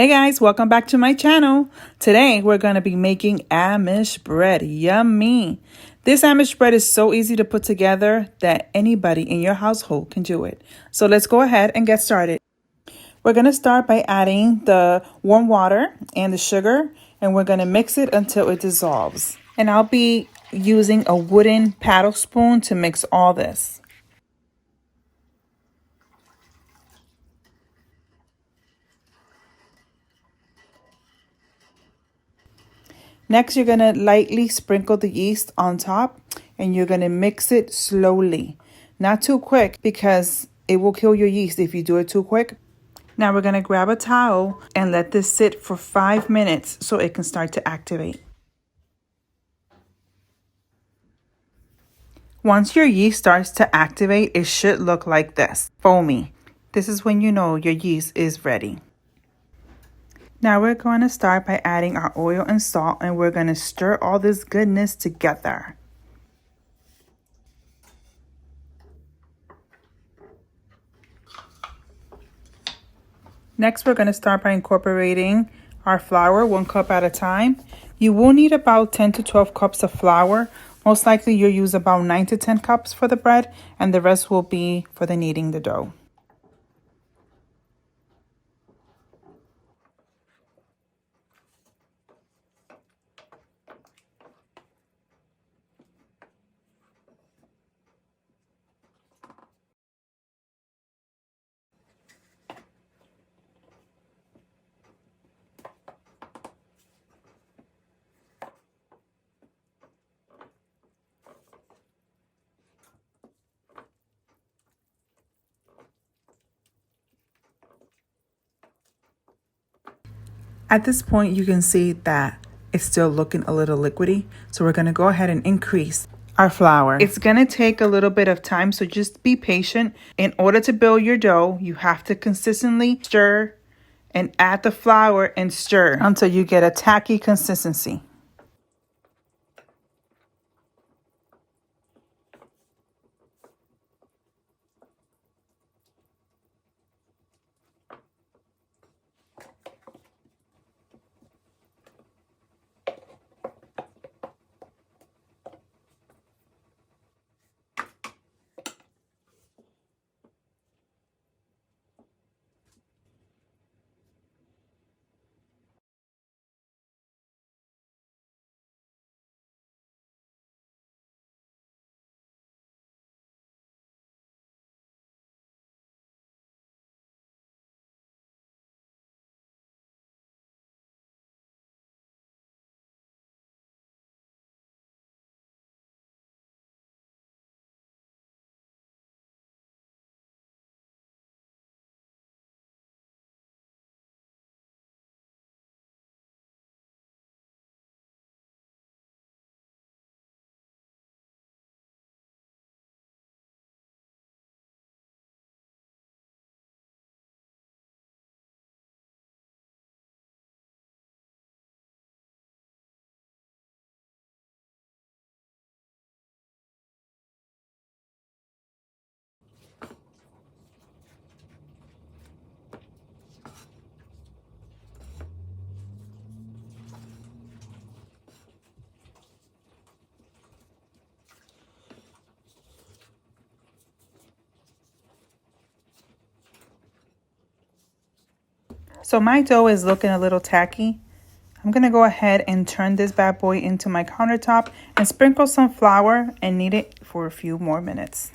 Hey guys, welcome back to my channel. Today we're going to be making Amish bread. Yummy. This Amish bread is so easy to put together that anybody in your household can do it. So let's go ahead and get started. We're going to start by adding the warm water and the sugar, and we're going to mix it until it dissolves. And I'll be using a wooden paddle spoon to mix all this. Next, you're going to lightly sprinkle the yeast on top, and you're going to mix it slowly. Not too quick, because it will kill your yeast if you do it too quick. Now we're going to grab a towel and let this sit for 5 minutes so it can start to activate. Once your yeast starts to activate, it should look like this, foamy. This is when you know your yeast is ready. Now we're going to start by adding our oil and salt, and we're going to stir all this goodness together. Next, we're going to start by incorporating our flour 1 cup at a time. You will need about 10 to 12 cups of flour. Most likely you'll use about 9 to 10 cups for the bread, and the rest will be for the kneading the dough. At this point, you can see that it's still looking a little liquidy. So we're going to go ahead and increase our flour. It's going to take a little bit of time, so just be patient. In order to build your dough, you have to consistently stir and add the flour and stir until you get a tacky consistency. So my dough is looking a little tacky. I'm going to go ahead and turn this bad boy into my countertop and sprinkle some flour and knead it for a few more minutes.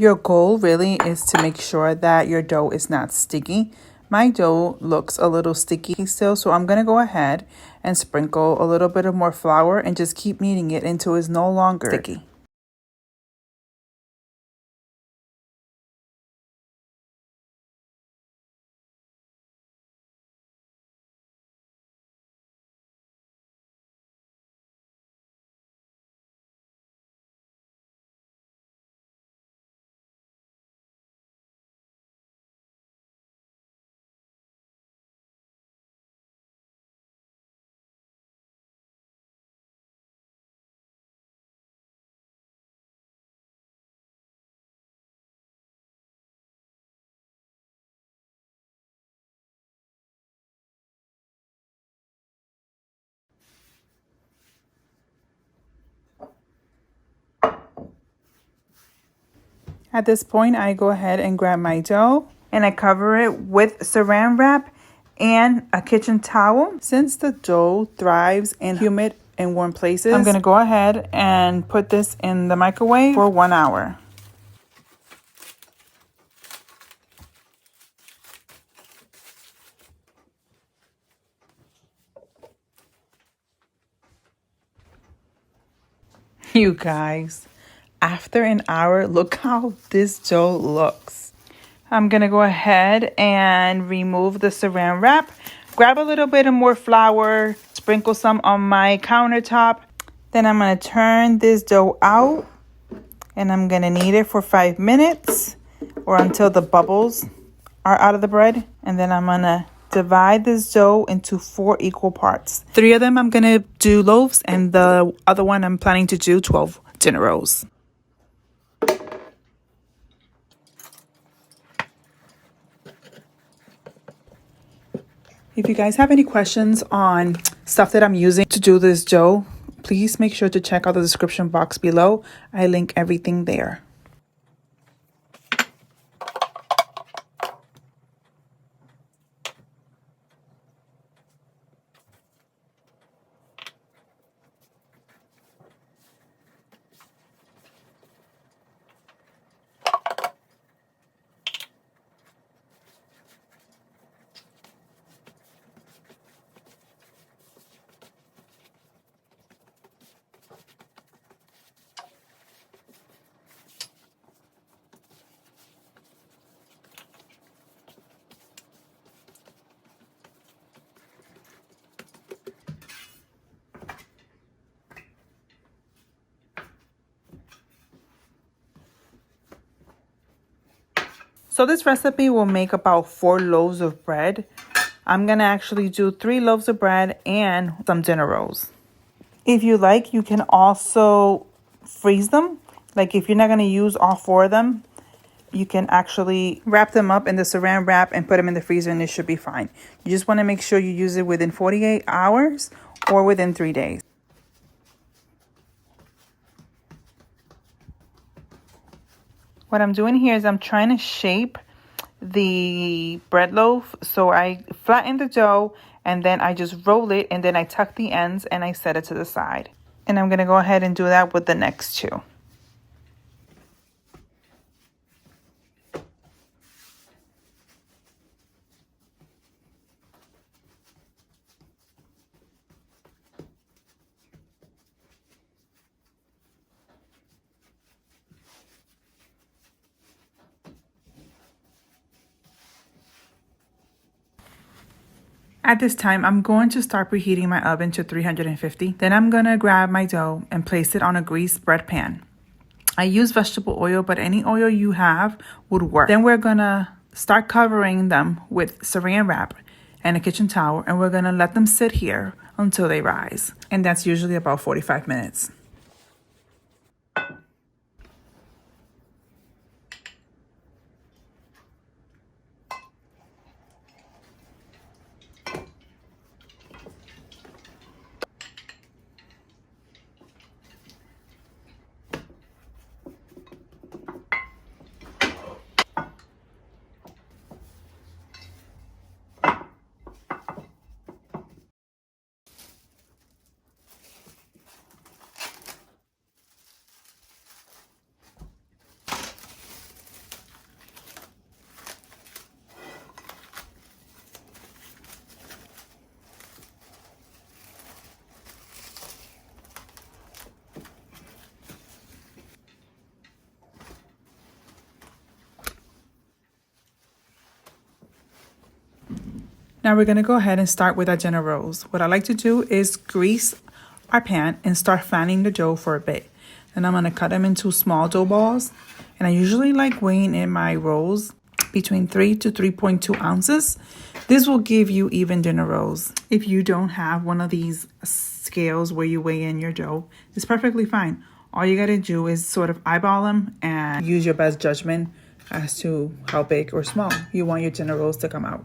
Your goal really is to make sure that your dough is not sticky. My dough looks a little sticky still, so I'm going to go ahead and sprinkle a little bit of more flour and just keep kneading it until it's no longer sticky. At this point, I go ahead and grab my dough and I cover it with saran wrap and a kitchen towel. Since the dough thrives in humid and warm places, I'm gonna go ahead and put this in the microwave for 1 hour. You guys, after an hour, look how this dough looks. I'm gonna go ahead and remove the saran wrap, grab a little bit of more flour, sprinkle some on my countertop. Then I'm gonna turn this dough out and I'm gonna knead it for 5 minutes or until the bubbles are out of the bread. And then I'm gonna divide this dough into 4 equal parts. 3 of them I'm gonna do loaves and the other one I'm planning to do 12 dinner rolls. If you guys have any questions on stuff that I'm using to do this dough, please make sure to check out the description box below. I link everything there. So this recipe will make about 4 loaves of bread. I'm gonna actually do 3 loaves of bread and some dinner rolls. If you like, you can also freeze them. Like if you're not gonna use all 4 of them, you can actually wrap them up in the saran wrap and put them in the freezer and it should be fine. You just wanna make sure you use it within 48 hours or within 3 days. What I'm doing here is I'm trying to shape the bread loaf. So I flatten the dough and then I just roll it and then I tuck the ends and I set it to the side. And I'm going to go ahead and do that with the next 2. At this time, I'm going to start preheating my oven to 350. Then I'm going to grab my dough and place it on a greased bread pan. I use vegetable oil, but any oil you have would work. Then we're going to start covering them with saran wrap and a kitchen towel, and we're going to let them sit here until they rise. And that's usually about 45 minutes. Now we're going to go ahead and start with our dinner rolls. What I like to do is grease our pan and start fanning the dough for a bit. Then I'm going to cut them into small dough balls. And I usually like weighing in my rolls between 3 to 3.2 ounces. This will give you even dinner rolls. If you don't have one of these scales where you weigh in your dough, it's perfectly fine. All you got to do is sort of eyeball them and use your best judgment as to how big or small you want your dinner rolls to come out.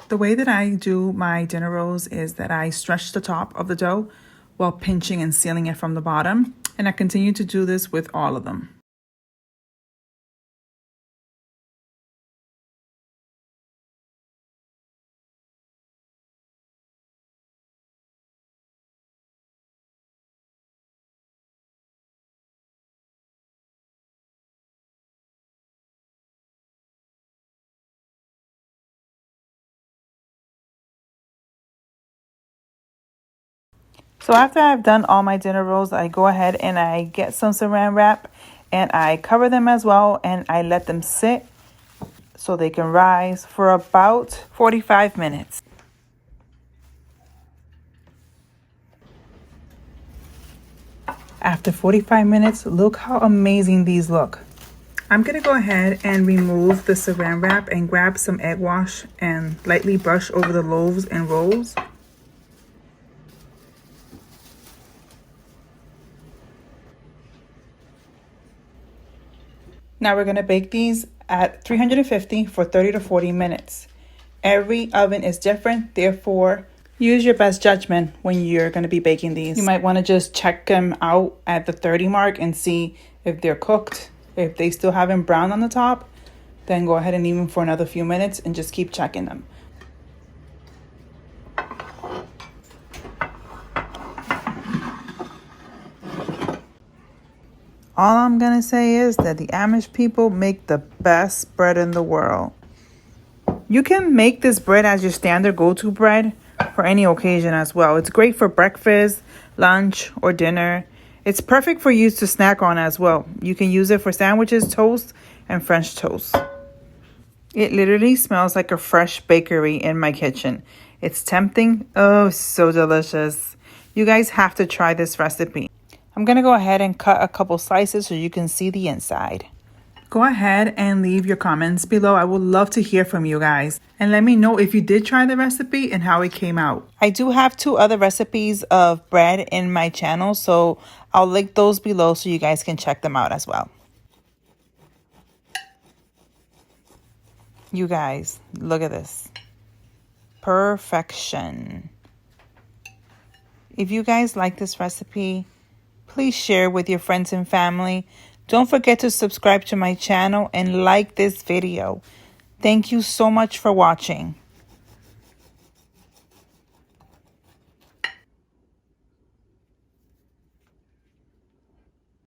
The way that I do my dinner rolls is that I stretch the top of the dough while pinching and sealing it from the bottom. And I continue to do this with all of them. So after I've done all my dinner rolls, I go ahead and I get some saran wrap and I cover them as well, and I let them sit so they can rise for about 45 minutes. After 45 minutes, look how amazing these look. I'm going to go ahead and remove the saran wrap and grab some egg wash and lightly brush over the loaves and rolls. Now we're going to bake these at 350 for 30 to 40 minutes. Every oven is different, therefore use your best judgment when you're going to be baking these. You might want to just check them out at the 30 mark and see if they're cooked. If they still haven't browned on the top, then go ahead and leave them for another few minutes and just keep checking them. All I'm going to say is that the Amish people make the best bread in the world. You can make this bread as your standard go-to bread for any occasion as well. It's great for breakfast, lunch, or dinner. It's perfect for you to snack on as well. You can use it for sandwiches, toast, and French toast. It literally smells like a fresh bakery in my kitchen. It's tempting. Oh, so delicious. You guys have to try this recipe. I'm going to go ahead and cut a couple slices so you can see the inside. Go ahead and leave your comments below. I would love to hear from you guys. And let me know if you did try the recipe and how it came out. I do have 2 other recipes of bread in my channel, so I'll link those below so you guys can check them out as well. You guys, look at this. Perfection. If you guys like this recipe, please share with your friends and family. Don't forget to subscribe to my channel and like this video. Thank you so much for watching.